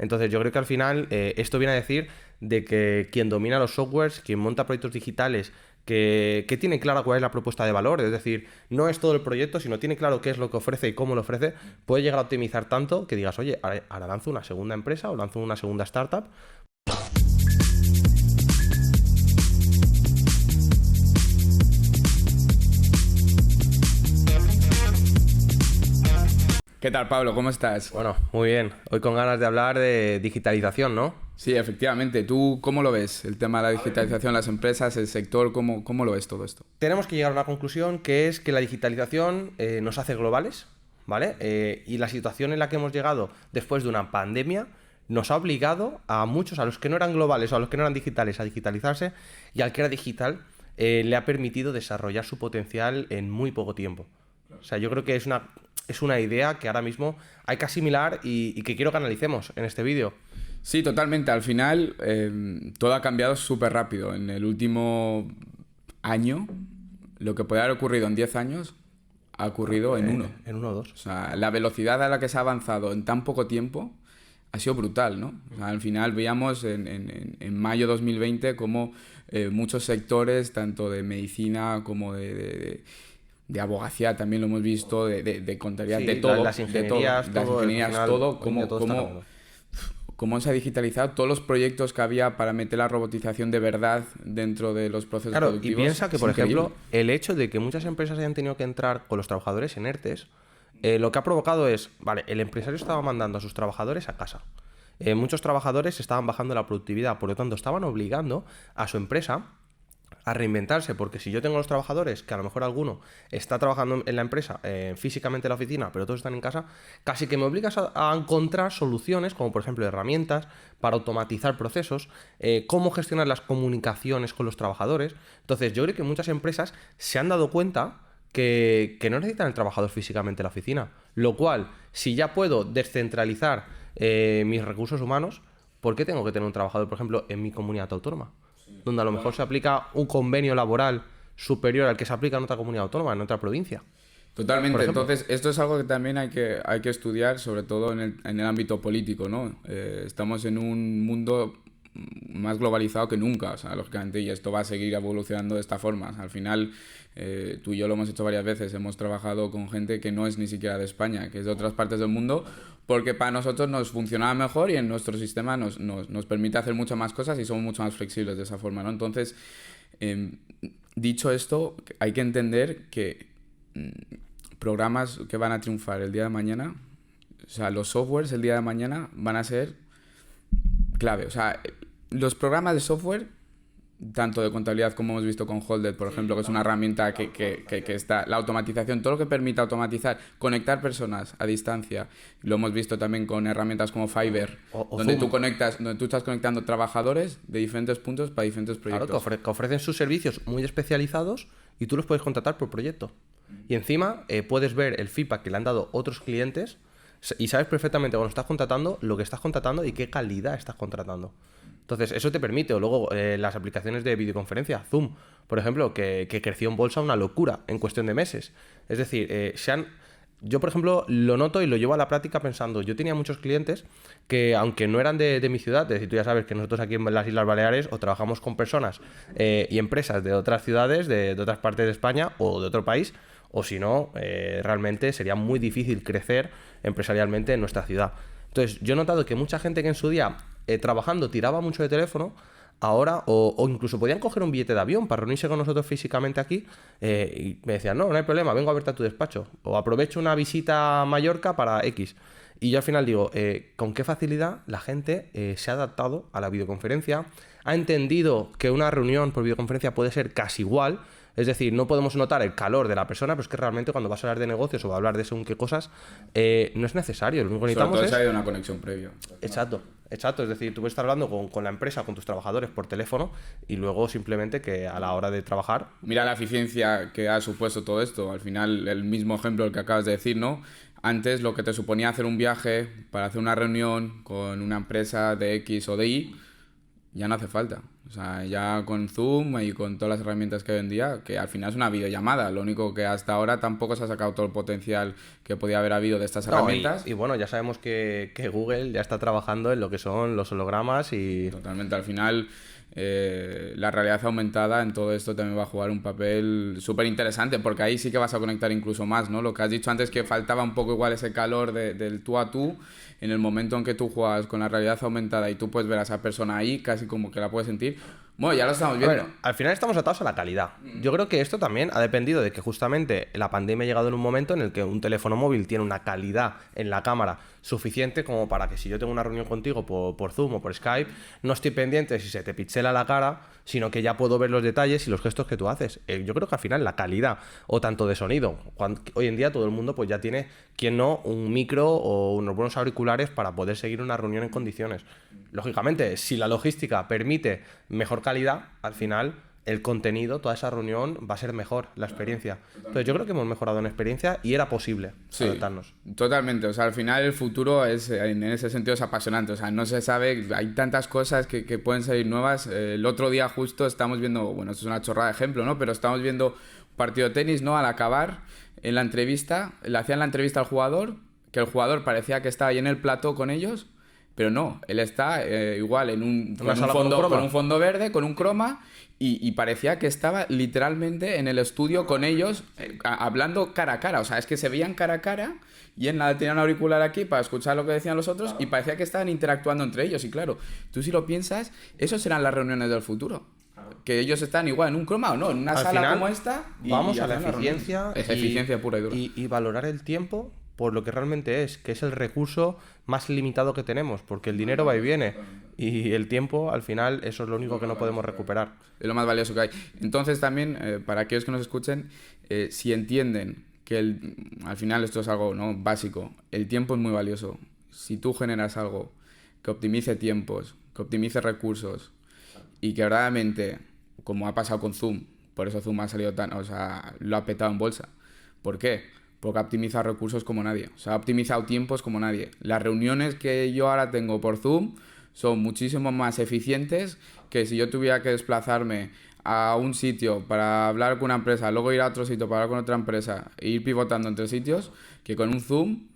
Entonces yo creo que al final esto viene a decir de que quien domina los softwares, quien monta proyectos digitales, que tiene clara cuál es la propuesta de valor, es decir, no es todo el proyecto, sino tiene claro qué es lo que ofrece y cómo lo ofrece, puede llegar a optimizar tanto que digas, oye, ahora lanzo una segunda empresa o lanzo una segunda startup. ¿Qué tal, Pablo? ¿Cómo estás? Bueno, muy bien. Hoy con ganas de hablar de digitalización, ¿no? Sí, efectivamente. ¿Tú cómo lo ves? El tema de la digitalización, las empresas, el sector, ¿cómo lo ves todo esto? Tenemos que llegar a una conclusión que es que la digitalización nos hace globales, ¿vale? Y la situación en la que hemos llegado después de una pandemia nos ha obligado a muchos, a los que no eran globales o a los que no eran digitales, a digitalizarse, y al que era digital le ha permitido desarrollar su potencial en muy poco tiempo. O sea, yo creo que es una idea que ahora mismo hay que asimilar y que quiero que analicemos en este vídeo. Sí, totalmente. Al final, todo ha cambiado súper rápido. En el último año, lo que puede haber ocurrido en 10 años, ha ocurrido en uno. En uno o dos. O sea, la velocidad a la que se ha avanzado en tan poco tiempo ha sido brutal, ¿no? O sea, al final veíamos en mayo 2020 cómo muchos sectores, tanto de medicina como de abogacía, también lo hemos visto, de contabilidad, Sí, de todo. las ingenierías, de todo, las ingenierías, todo, cómo se ha digitalizado todos los proyectos que había para meter la robotización de verdad dentro de los procesos productivos. Y piensa que, por ejemplo, el hecho de que muchas empresas hayan tenido que entrar con los trabajadores en ERTES, lo que ha provocado es, vale, el empresario estaba mandando a sus trabajadores a casa. Muchos trabajadores estaban bajando la productividad, por lo tanto, estaban obligando a su empresa a reinventarse, porque si yo tengo los trabajadores, que a lo mejor alguno está trabajando en la empresa, físicamente en la oficina, pero todos están en casa, casi que me obligas a encontrar soluciones, como por ejemplo herramientas para automatizar procesos, cómo gestionar las comunicaciones con los trabajadores. Entonces yo creo que muchas empresas se han dado cuenta que no necesitan el trabajador físicamente en la oficina, lo cual, si ya puedo descentralizar mis recursos humanos, ¿por qué tengo que tener un trabajador, por ejemplo, en mi comunidad autónoma? Donde a lo mejor se aplica un convenio laboral superior al que se aplica en otra comunidad autónoma, en otra provincia. Totalmente. Entonces, esto es algo que también hay que estudiar, sobre todo en el ámbito político, ¿no? Estamos en un mundo más globalizado que nunca, o sea, lógicamente, y esto va a seguir evolucionando de esta forma. Al final, tú y yo lo hemos hecho varias veces, hemos trabajado con gente que no es ni siquiera de España, que es de otras partes del mundo, porque para nosotros nos funcionaba mejor y en nuestro sistema nos permite hacer muchas más cosas y somos mucho más flexibles de esa forma, ¿no? Entonces, dicho esto, hay que entender que programas que van a triunfar el día de mañana, o sea, los softwares el día de mañana van a ser clave. O sea, los programas de software, tanto de contabilidad como hemos visto con Holded, por ejemplo, que es una herramienta que está, la automatización, todo lo que permita automatizar, conectar personas a distancia, lo hemos visto también con herramientas como Fiverr, donde tú estás conectando trabajadores de diferentes puntos para diferentes proyectos. Claro, que ofrecen sus servicios muy especializados y tú los puedes contratar por proyecto. Y encima puedes ver el feedback que le han dado otros clientes y sabes perfectamente cuando estás contratando lo que estás contratando y qué calidad estás contratando. Entonces, eso te permite. O luego las aplicaciones de videoconferencia, Zoom, por ejemplo, que creció en bolsa una locura en cuestión de meses. Es decir, yo, por ejemplo, lo noto y lo llevo a la práctica pensando. Yo tenía muchos clientes que, aunque no eran de mi ciudad, es decir, tú ya sabes que nosotros aquí en las Islas Baleares o trabajamos con personas y empresas de otras ciudades, de otras partes de España o de otro país, o si no, realmente sería muy difícil crecer empresarialmente en nuestra ciudad. Entonces, yo he notado que mucha gente que en su día trabajando tiraba mucho de teléfono, ahora, o incluso podían coger un billete de avión para reunirse con nosotros físicamente aquí, y me decían, no hay problema, vengo a verte a tu despacho, o aprovecho una visita a Mallorca para X. Y yo al final digo, con qué facilidad la gente se ha adaptado a la videoconferencia, ha entendido que una reunión por videoconferencia puede ser casi igual. Es decir, no podemos notar el calor de la persona, pero es que realmente cuando vas a hablar de negocios o a hablar de según qué cosas, no es necesario. Lo único que necesitamos sobre todo si hay una conexión previa. Exacto. Es decir, tú puedes estar hablando con la empresa, con tus trabajadores por teléfono y luego simplemente que a la hora de trabajar... Mira la eficiencia que ha supuesto todo esto. Al final, el mismo ejemplo que acabas de decir, ¿no? Antes lo que te suponía hacer un viaje para hacer una reunión con una empresa de X o de Y, ya no hace falta. O sea, ya con Zoom y con todas las herramientas que hay hoy en día, que al final es una videollamada. Lo único que hasta ahora tampoco se ha sacado todo el potencial que podía haber habido de estas herramientas. Y bueno, ya sabemos que Google ya está trabajando en lo que son los hologramas y... Totalmente, al final la realidad aumentada en todo esto también va a jugar un papel súper interesante, porque ahí sí que vas a conectar incluso más, ¿no? Lo que has dicho antes, que faltaba un poco igual ese calor del tú a tú, en el momento en que tú juegas con la realidad aumentada y tú puedes ver a esa persona ahí, casi como que la puedes sentir. Bueno, ya lo estamos viendo. A ver, al final estamos atados a la calidad. Yo creo que esto también ha dependido de que justamente la pandemia ha llegado en un momento en el que un teléfono móvil tiene una calidad en la cámara suficiente como para que si yo tengo una reunión contigo por Zoom o por Skype, no estoy pendiente si se te pixela la cara, sino que ya puedo ver los detalles y los gestos que tú haces. Yo creo que al final la calidad, o tanto de sonido, hoy en día todo el mundo pues ya tiene, quien no, un micro o unos buenos auriculares para poder seguir una reunión en condiciones. Lógicamente, si la logística permite mejor calidad, al final el contenido, toda esa reunión va a ser mejor, la experiencia. Entonces yo creo que hemos mejorado en experiencia y era posible adaptarnos. Totalmente, o sea, al final el futuro es, en ese sentido es apasionante, o sea, no se sabe, hay tantas cosas que pueden salir nuevas. El otro día justo estamos viendo, bueno, esto es una chorrada de ejemplo, ¿no? Pero estamos viendo un partido de tenis, ¿no? Al acabar, en la entrevista, le hacían la entrevista al jugador, que el jugador parecía que estaba ahí en el plató con ellos, pero no, él está igual con un fondo verde, con un croma, y parecía que estaba literalmente en el estudio con ellos, hablando cara a cara. O sea, es que se veían cara a cara y él nada, tenía un auricular aquí para escuchar lo que decían los otros, y parecía que estaban interactuando entre ellos. Y claro, tú si lo piensas, esas serán las reuniones del futuro. Que ellos están igual en un croma o no, en una sala final, como esta. Vamos a la eficiencia. Es eficiencia pura y dura. Y valorar el tiempo por lo que realmente es, que es el recurso más limitado que tenemos, porque el dinero va y viene, y el tiempo, al final, eso es lo único que no podemos recuperar. Es lo más valioso que hay. Entonces también, para aquellos que nos escuchen, si entienden que al final esto es algo, ¿no?, básico, el tiempo es muy valioso. Si tú generas algo que optimice tiempos, que optimice recursos, y que verdaderamente, como ha pasado con Zoom, por eso Zoom ha salido o sea, lo ha petado en bolsa. ¿Por qué? Porque ha optimizado recursos como nadie. O sea, ha optimizado tiempos como nadie. Las reuniones que yo ahora tengo por Zoom son muchísimo más eficientes que si yo tuviera que desplazarme a un sitio para hablar con una empresa, luego ir a otro sitio para hablar con otra empresa e ir pivotando entre sitios, que con un Zoom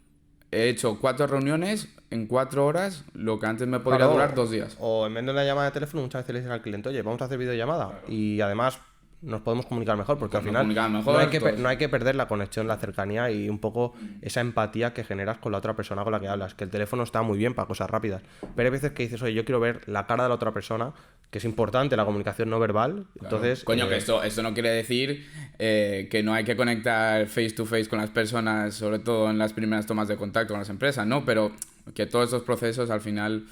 he hecho 4 reuniones en 4 horas, lo que antes me podría durar 2 días. O en vez de una llamada de teléfono, muchas veces le dicen al cliente, oye, vamos a hacer videollamada. Claro. Y además nos podemos comunicar mejor, porque al final no hay que perder la conexión, la cercanía y un poco esa empatía que generas con la otra persona con la que hablas. Que el teléfono está muy bien para cosas rápidas, pero hay veces que dices, oye, yo quiero ver la cara de la otra persona, que es importante la comunicación no verbal. Claro. Entonces, coño, que esto no quiere decir que no hay que conectar face to face con las personas, sobre todo en las primeras tomas de contacto con las empresas, ¿no? Pero que todos estos procesos al final...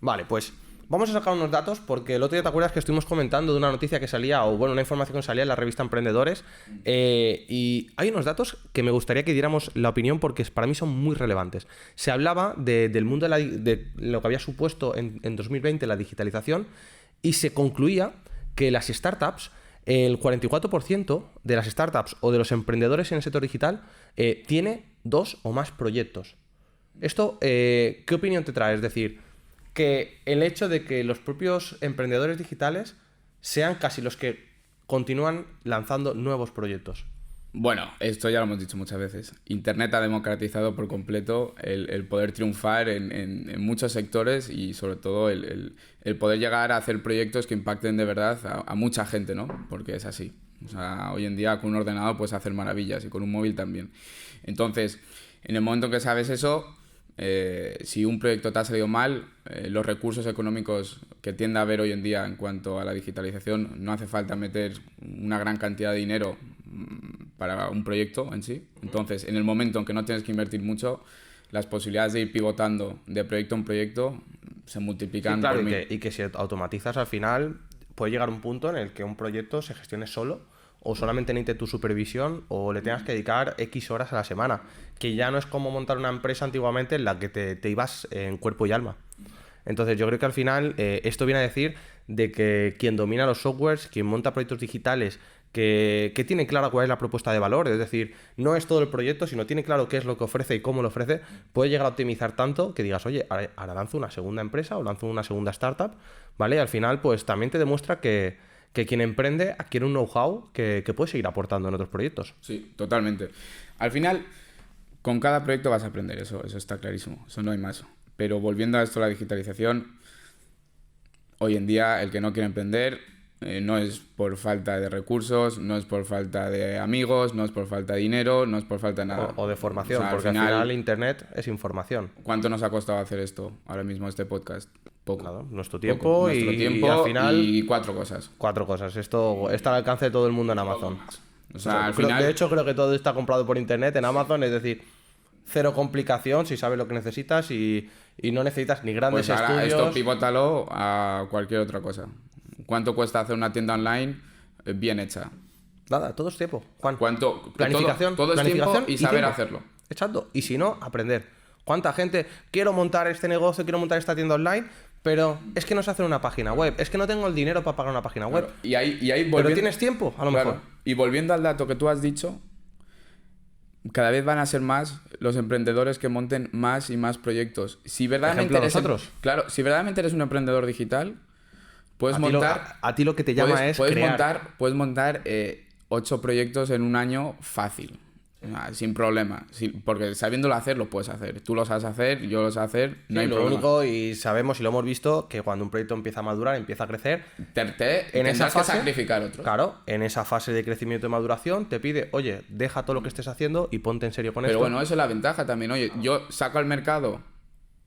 Vale, pues vamos a sacar unos datos, porque el otro día te acuerdas que estuvimos comentando de una noticia que salía, o bueno, una información que salía en la revista Emprendedores, y hay unos datos que me gustaría que diéramos la opinión, porque para mí son muy relevantes. Se hablaba del mundo de lo que había supuesto en 2020 la digitalización, y se concluía que las startups, el 44% de las startups o de los emprendedores en el sector digital tiene 2 o más proyectos. Esto, ¿qué opinión te trae? Es decir, que el hecho de que los propios emprendedores digitales sean casi los que continúan lanzando nuevos proyectos. Bueno, esto ya lo hemos dicho muchas veces. Internet ha democratizado por completo el poder triunfar en muchos sectores, y sobre todo el poder llegar a hacer proyectos que impacten de verdad a mucha gente, ¿no? Porque es así. O sea, hoy en día con un ordenador puedes hacer maravillas, y con un móvil también. Entonces, en el momento que sabes eso, si un proyecto te ha salido mal, los recursos económicos que tiende a haber hoy en día en cuanto a la digitalización, no hace falta meter una gran cantidad de dinero para un proyecto en sí. Entonces, en el momento en que no tienes que invertir mucho, las posibilidades de ir pivotando de proyecto en proyecto se multiplican. Sí, claro, y que si automatizas, al final puede llegar un punto en el que un proyecto se gestione solo, o solamente necesite tu supervisión, o le tengas que dedicar X horas a la semana, que ya no es como montar una empresa antiguamente en la que te ibas en cuerpo y alma. Entonces yo creo que al final esto viene a decir de que quien domina los softwares, quien monta proyectos digitales que tiene clara cuál es la propuesta de valor, es decir, no es todo el proyecto, sino tiene claro qué es lo que ofrece y cómo lo ofrece, puede llegar a optimizar tanto que digas, oye, ahora lanzo una segunda empresa o lanzo una segunda startup, ¿vale? Y al final, pues también te demuestra que quien emprende adquiere un know-how que puede seguir aportando en otros proyectos. Sí, totalmente. Al final, con cada proyecto vas a aprender, eso está clarísimo, eso no hay más. Pero volviendo a esto, la digitalización, hoy en día el que no quiere emprender no es por falta de recursos, no es por falta de amigos, no es por falta de dinero, no es por falta de nada. O de formación, o sea, porque al final Internet es información. ¿Cuánto nos ha costado hacer esto ahora mismo, este podcast? Poco. Claro, nuestro tiempo, y al final... Y 4 cosas. 4 cosas. Esto está al alcance de todo el mundo en Amazon. O sea, al final... De hecho, creo que todo está comprado por Internet en Amazon, es decir, cero complicación si sabes lo que necesitas y no necesitas ni grandes pues ahora estudios. Esto pivótalo a cualquier otra cosa. ¿Cuánto cuesta hacer una tienda online bien hecha? Nada, todo es tiempo, Juan. ¿Cuánto? Planificación. Todo es tiempo y saber hacerlo. Exacto. Y si no, aprender. ¿Cuánta gente? Quiero montar este negocio, quiero montar esta tienda online, pero es que no sé hacer una página web. Es que no tengo el dinero para pagar una página web. Claro. Y ahí volviendo... Pero tienes tiempo, a lo mejor. Y volviendo al dato que tú has dicho, cada vez van a ser más los emprendedores que monten más y más proyectos. Si verdaderamente Claro, si verdaderamente eres un emprendedor digital, puedes montar... A ti lo que te llama es crear. Puedes montar 8 proyectos en un año fácil. Sin problema. Porque sabiéndolo hacer, lo puedes hacer. Tú lo sabes hacer, yo lo sé hacer, no hay lo problema. único, y sabemos y lo hemos visto, que cuando un proyecto empieza a madurar, empieza a crecer, en esa fase, que sacrificar otro. Claro, en esa fase de crecimiento y maduración te pide, oye, deja todo lo que estés haciendo y ponte en serio con esto. Pero bueno, eso es la ventaja también. Oye, yo saco al mercado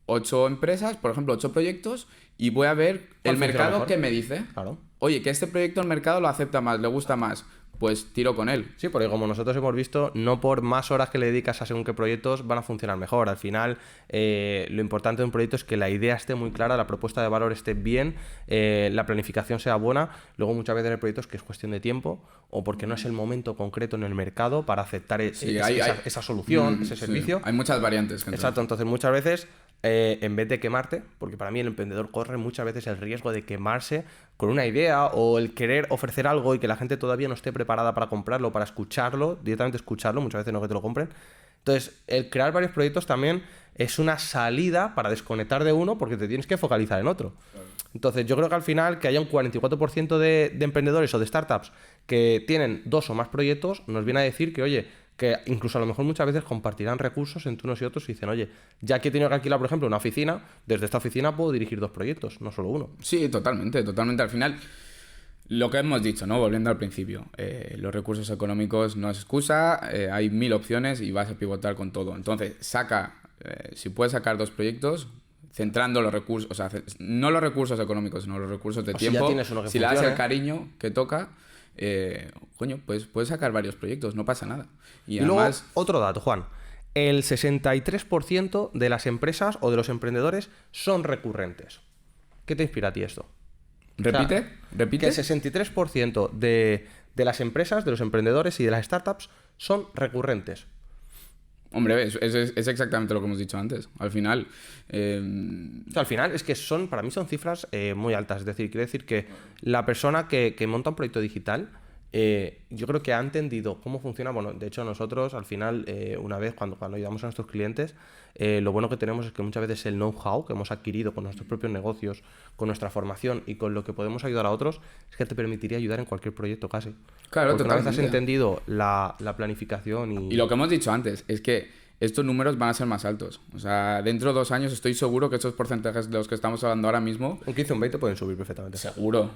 8 empresas, por ejemplo, 8 proyectos, y voy a ver el mercado que me dice. Claro. Oye, que este proyecto el mercado lo acepta más, le gusta más, pues tiro con él. Sí, porque como nosotros hemos visto, no por más horas que le dedicas a según qué proyectos van a funcionar mejor. Al final, lo importante de un proyecto es que la idea esté muy clara, la propuesta de valor esté bien, la planificación sea buena. Luego muchas veces hay proyectos que es cuestión de tiempo o porque no es el momento concreto en el mercado para aceptar esa solución, ese servicio. Hay muchas variantes. Exacto, entonces muchas veces... en vez de quemarte, porque para mí el emprendedor corre muchas veces el riesgo de quemarse con una idea o el querer ofrecer algo y que la gente todavía no esté preparada para comprarlo, para escucharlo, directamente escucharlo, muchas veces no que te lo compren. Entonces, el crear varios proyectos también es una salida para desconectar de uno porque te tienes que focalizar en otro. Claro. Entonces, yo creo que al final que haya un 44% de emprendedores o de startups que tienen 2 o más proyectos, nos viene a decir que, oye, que incluso a lo mejor muchas veces compartirán recursos entre unos y otros y dicen, oye, ya que he tenido que alquilar, por ejemplo, una oficina, desde esta oficina puedo dirigir 2 proyectos, no solo uno. Sí, totalmente. Al final, lo que hemos dicho, ¿no? Volviendo al principio, los recursos económicos no es excusa, hay 1000 opciones y vas a pivotar con todo. Entonces, si puedes sacar 2 proyectos, centrando los recursos, o sea, no los recursos económicos, sino los recursos de tiempo. Si le das el cariño que toca... pues puedes sacar varios proyectos, no pasa nada. Y además... luego, otro dato, Juan. El 63% de las empresas o de los emprendedores son recurrentes. ¿Qué te inspira a ti esto? ¿Repite? Que el 63% de las empresas, de los emprendedores y de las startups son recurrentes. Hombre, es exactamente lo que hemos dicho antes. Al final... al final es que para mí son cifras muy altas. Es decir, quiere decir que la persona que monta un proyecto digital, yo creo que ha entendido cómo funciona. Bueno, de hecho nosotros al final, una vez cuando ayudamos a nuestros clientes, lo bueno que tenemos es que muchas veces el know-how que hemos adquirido con nuestros propios negocios, con nuestra formación y con lo que podemos ayudar a otros, es que te permitiría ayudar en cualquier proyecto casi. Claro, porque una vez has entendido la planificación y lo que hemos dicho antes es que estos números van a ser más altos. O sea, dentro de 2 años estoy seguro que estos porcentajes de los que estamos hablando ahora mismo... Un 15 o un 20 pueden subir perfectamente. Seguro,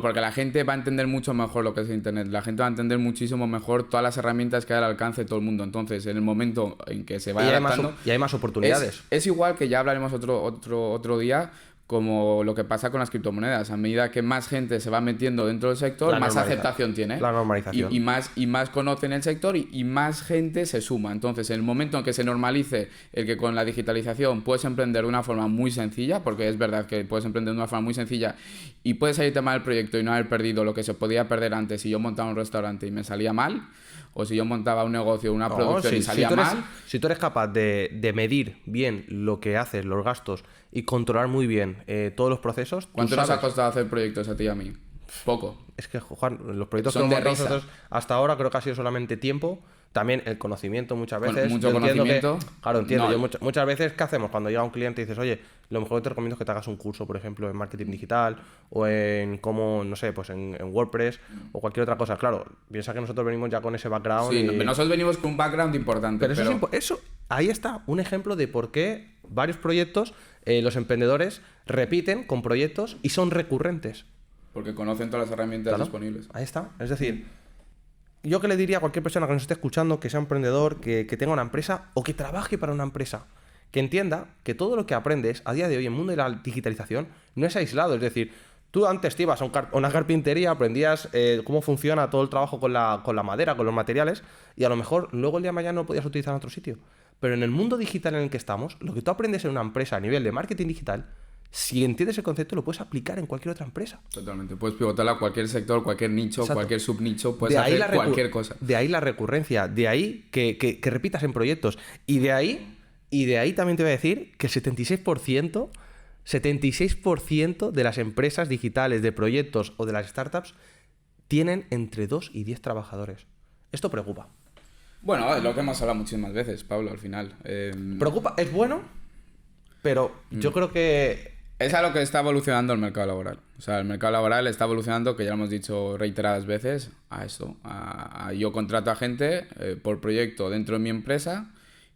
porque la gente va a entender mucho mejor lo que es Internet. La gente va a entender muchísimo mejor todas las herramientas que hay al alcance de todo el mundo. Entonces, en el momento en que se vaya adaptando... Y hay más oportunidades. Es igual que ya hablaremos otro día... como lo que pasa con las criptomonedas. A medida que más gente se va metiendo dentro del sector, más aceptación tiene. La normalización. Y más conocen el sector y más gente se suma. Entonces, en el momento en que se normalice el que con la digitalización puedes emprender de una forma muy sencilla, porque es verdad que puedes emprender de una forma muy sencilla y puedes salirte mal del proyecto y no haber perdido lo que se podía perder antes si yo montaba un restaurante y me salía mal, o si yo montaba un negocio, una producción y salía mal. Si tú eres capaz de medir bien lo que haces, los gastos, y controlar muy bien todos los procesos... ¿Cuánto nos ha costado hacer proyectos a ti y a mí? Poco. Es que, Juan, los proyectos Son que de hemos montado risa. nosotros hasta ahora creo que ha sido solamente tiempo. También el conocimiento muchas Con veces. mucho Yo entiendo conocimiento. claro, entiendo. No. Yo muchas veces, ¿qué hacemos? Cuando llega un cliente y dices, oye, lo mejor que te recomiendo es que te hagas un curso, por ejemplo, en marketing digital o en cómo, no sé, pues en WordPress o cualquier otra cosa. Claro, piensa que nosotros venimos ya con ese background. Sí, y... nosotros venimos con un background importante. Pero eso, ahí está un ejemplo de por qué varios proyectos, los emprendedores repiten con proyectos y son recurrentes. Porque conocen todas las herramientas Claro, disponibles. ahí está. Es decir, yo que le diría a cualquier persona que nos esté escuchando, que sea emprendedor, que tenga una empresa o que trabaje para una empresa, que entienda que todo lo que aprendes a día de hoy en el mundo de la digitalización no es aislado. Es decir, tú antes te ibas a una carpintería, aprendías cómo funciona todo el trabajo con la madera, con los materiales, y a lo mejor luego el día de mañana no lo podías utilizar en otro sitio. Pero en el mundo digital en el que estamos, lo que tú aprendes en una empresa a nivel de marketing digital, si entiendes el concepto, lo puedes aplicar en cualquier otra empresa. Totalmente. Puedes pivotarla a cualquier sector, cualquier nicho, Exacto. cualquier subnicho. Puedes hacer cualquier cosa. De ahí la recurrencia, de ahí que repitas en proyectos. Y de ahí también te voy a decir que el 76% de las empresas digitales, de proyectos o de las startups tienen entre 2 y 10 trabajadores. Esto preocupa. Bueno, es lo que hemos hablado muchísimas veces, Pablo, al final. Preocupa, es bueno, pero yo creo que... Es a lo que está evolucionando el mercado laboral. O sea, el mercado laboral está evolucionando, que ya lo hemos dicho reiteradas veces, a eso. Yo contrato a gente por proyecto dentro de mi empresa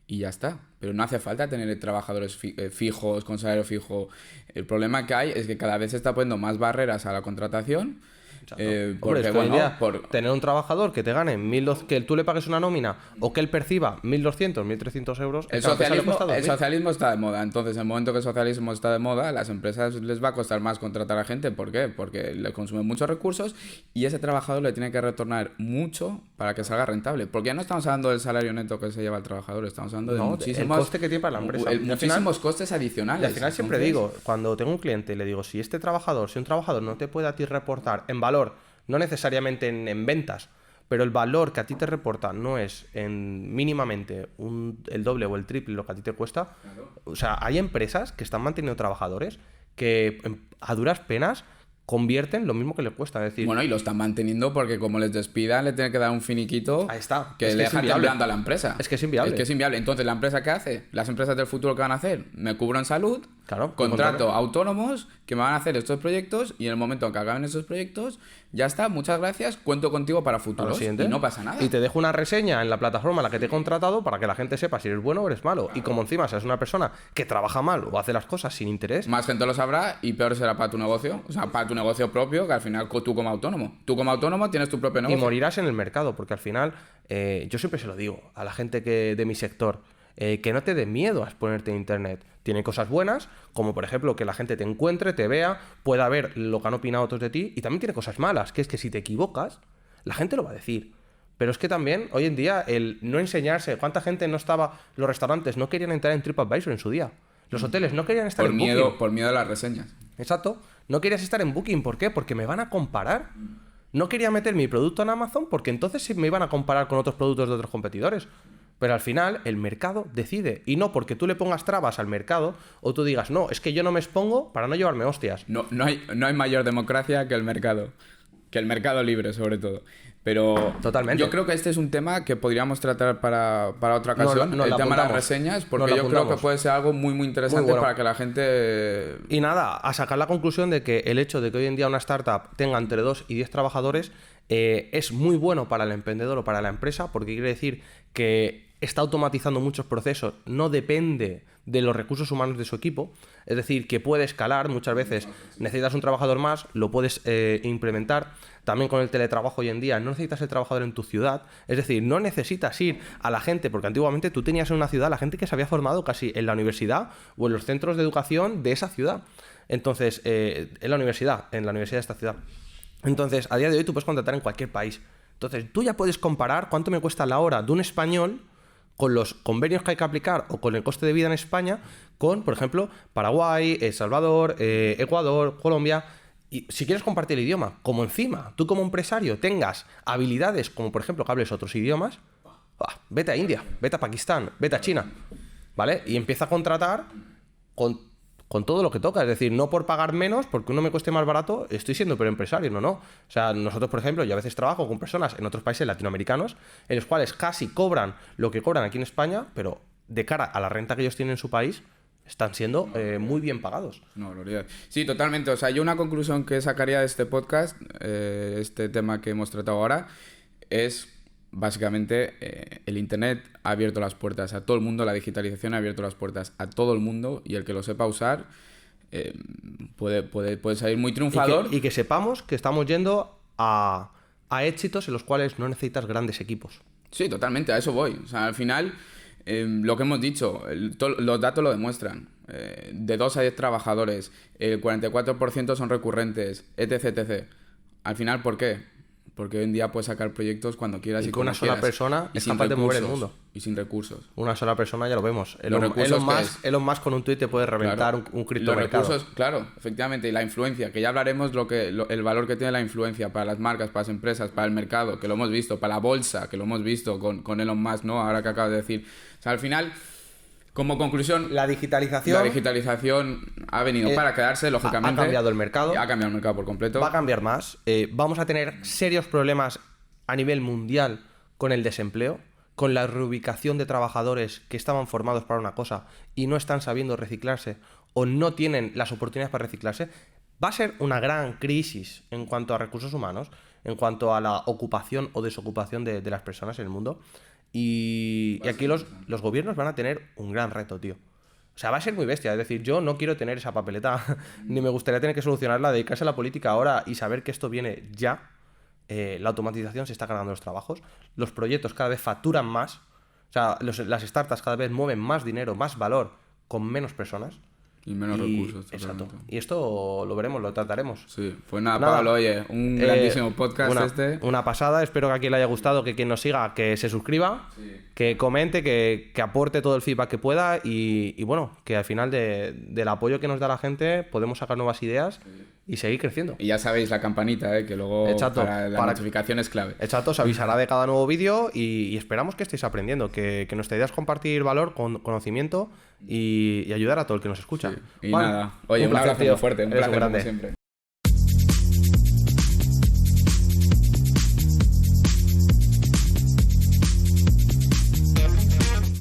y ya está. Pero no hace falta tener trabajadores fijos, con salario fijo. El problema que hay es que cada vez se está poniendo más barreras a la contratación. Hombre, Porque, es que hoy en día, por... tener un trabajador que te gane 1.200, que tú le pagues una nómina o que él perciba 1.200, 1.300 euros, El a cada empresa le cuesta 2.000. socialismo está de moda. Entonces, en el momento que el socialismo está de moda, a las empresas les va a costar más contratar a gente. ¿Por qué? Porque le consumen muchos recursos y ese trabajador le tiene que retornar mucho para que salga rentable. Porque ya no estamos hablando del salario neto que se lleva el trabajador, estamos hablando de muchísimos... el coste que tiene para la empresa. Muchísimos costes adicionales. Y al final siempre digo, cuando tengo un cliente, le digo, si un trabajador no te puede a ti reportar en valor, no necesariamente en ventas, pero el valor que a ti te reporta no es en mínimamente el doble o el triple lo que a ti te cuesta. Claro. O sea, hay empresas que están manteniendo trabajadores que a duras penas convierten lo mismo que les cuesta. Es decir, bueno, y lo están manteniendo porque como les despidan, le tienen que dar un finiquito. Ahí está. Que le deja temblando a la empresa. Es que es inviable. Es que es inviable. Entonces, ¿la empresa qué hace? Las empresas del futuro, ¿qué van a hacer? Me cubro en salud, claro, contrato autónomos que me van a hacer estos proyectos y en el momento en que acaben esos proyectos, ya está, muchas gracias, cuento contigo para futuros y no pasa nada. Y te dejo una reseña en la plataforma en la que te he contratado para que la gente sepa si eres bueno o eres malo. Claro. Y como encima seas una persona que trabaja mal o hace las cosas sin interés... Más gente lo sabrá y peor será para tu negocio. O sea, para tu negocio propio, que al final tú como autónomo. Tú como autónomo tienes tu propio negocio. Y morirás en el mercado, porque al final, yo siempre se lo digo a la gente de mi sector, que no te dé miedo a exponerte en internet. Tiene cosas buenas, como por ejemplo que la gente te encuentre, te vea, pueda ver lo que han opinado otros de ti, y también tiene cosas malas, que es que si te equivocas, la gente lo va a decir. Pero es que también, hoy en día, el no enseñarse, ¿cuánta gente no estaba, los restaurantes no querían entrar en TripAdvisor en su día? Los hoteles no querían estar en Booking. Por miedo a las reseñas. Exacto. No querías estar en Booking, ¿por qué? Porque me van a comparar. No quería meter mi producto en Amazon porque entonces sí me iban a comparar con otros productos de otros competidores. Pero al final el mercado decide. Y no porque tú le pongas trabas al mercado o tú digas, no, es que yo no me expongo para no llevarme hostias. No hay mayor democracia que el mercado. Que el mercado libre, sobre todo. Pero totalmente. Yo creo que este es un tema que podríamos tratar para otra ocasión. El tema de las reseñas, porque yo creo que puede ser algo muy, muy interesante para que la gente... Y nada, a sacar la conclusión de que el hecho de que hoy en día una startup tenga entre 2 y 10 trabajadores es muy bueno para el emprendedor o para la empresa, porque quiere decir que está automatizando muchos procesos, no depende de los recursos humanos de su equipo, es decir, que puede escalar. Muchas veces necesitas un trabajador más, lo puedes implementar. También con el teletrabajo hoy en día no necesitas el trabajador en tu ciudad, es decir, no necesitas ir a la gente, porque antiguamente tú tenías en una ciudad la gente que se había formado casi en la universidad o en los centros de educación de esa ciudad. Entonces, en la universidad de esta ciudad. Entonces, a día de hoy tú puedes contratar en cualquier país. Entonces, tú ya puedes comparar cuánto me cuesta la hora de un español con los convenios que hay que aplicar o con el coste de vida en España con, por ejemplo, Paraguay, El Salvador, Ecuador, Colombia. Y si quieres compartir el idioma, como encima tú como empresario tengas habilidades como, por ejemplo, que hables otros idiomas, vete a India, vete a Pakistán, vete a China, ¿vale? Y empieza a contratar con con todo lo que toca. Es decir, no por pagar menos, porque uno me cueste más barato, estoy siendo empresario, no. O sea, nosotros, por ejemplo, yo a veces trabajo con personas en otros países latinoamericanos, en los cuales casi cobran lo que cobran aquí en España, pero de cara a la renta que ellos tienen en su país, están siendo muy bien pagados. No, gloria. Sí, totalmente. O sea, yo una conclusión que sacaría de este podcast, este tema que hemos tratado ahora, es básicamente el Internet ha abierto las puertas a todo el mundo, la digitalización ha abierto las puertas a todo el mundo y el que lo sepa usar puede salir muy triunfador. Y que sepamos que estamos yendo a éxitos en los cuales no necesitas grandes equipos. Sí, totalmente, a eso voy. O sea, al final... lo que hemos dicho, los datos lo demuestran. De 2 a 10 trabajadores, el 44% son recurrentes, etc. Al final, ¿por qué? Porque hoy en día puedes sacar proyectos cuando quieras y con una sola persona es capaz de mover el mundo. Y sin recursos. Una sola persona ya lo vemos. Elon Musk con un tuit te puede reventar un criptomercado. Los recursos, claro, efectivamente. Y la influencia, que ya hablaremos el valor que tiene la influencia para las marcas, para las empresas, para el mercado, que lo hemos visto, para la bolsa, que lo hemos visto con Elon Musk, ¿no? Ahora que acabas de decir. O sea, al final... Como conclusión, la digitalización ha venido para quedarse, lógicamente. Ha cambiado el mercado. Ha cambiado el mercado por completo. Va a cambiar más. Vamos a tener serios problemas a nivel mundial con el desempleo, con la reubicación de trabajadores que estaban formados para una cosa y no están sabiendo reciclarse o no tienen las oportunidades para reciclarse. Va a ser una gran crisis en cuanto a recursos humanos, en cuanto a la ocupación o desocupación de las personas en el mundo. Y aquí los gobiernos van a tener un gran reto, tío. O sea, va a ser muy bestia. Es decir, yo no quiero tener esa papeleta, ni me gustaría tener que solucionarla, dedicarse a la política ahora y saber que esto viene ya. La automatización se está ganando los trabajos. Los proyectos cada vez facturan más. O sea, las startups cada vez mueven más dinero, más valor, con menos personas. Y menos recursos. Exacto. Y esto lo veremos, lo trataremos. Sí, pues nada, Pablo, oye, un grandísimo podcast una pasada, espero que a quien le haya gustado, que quien nos siga, que se suscriba, que comente, que aporte todo el feedback que pueda y bueno, que al final del apoyo que nos da la gente podemos sacar nuevas ideas y seguir creciendo. Y ya sabéis la campanita, que luego para la notificación es clave. Exacto, os avisará de cada nuevo vídeo y esperamos que estéis aprendiendo, que nuestra idea es compartir valor, conocimiento y ayudar a todo el que nos escucha. Sí. Y nada, oye, un abrazo muy fuerte, un placer como siempre.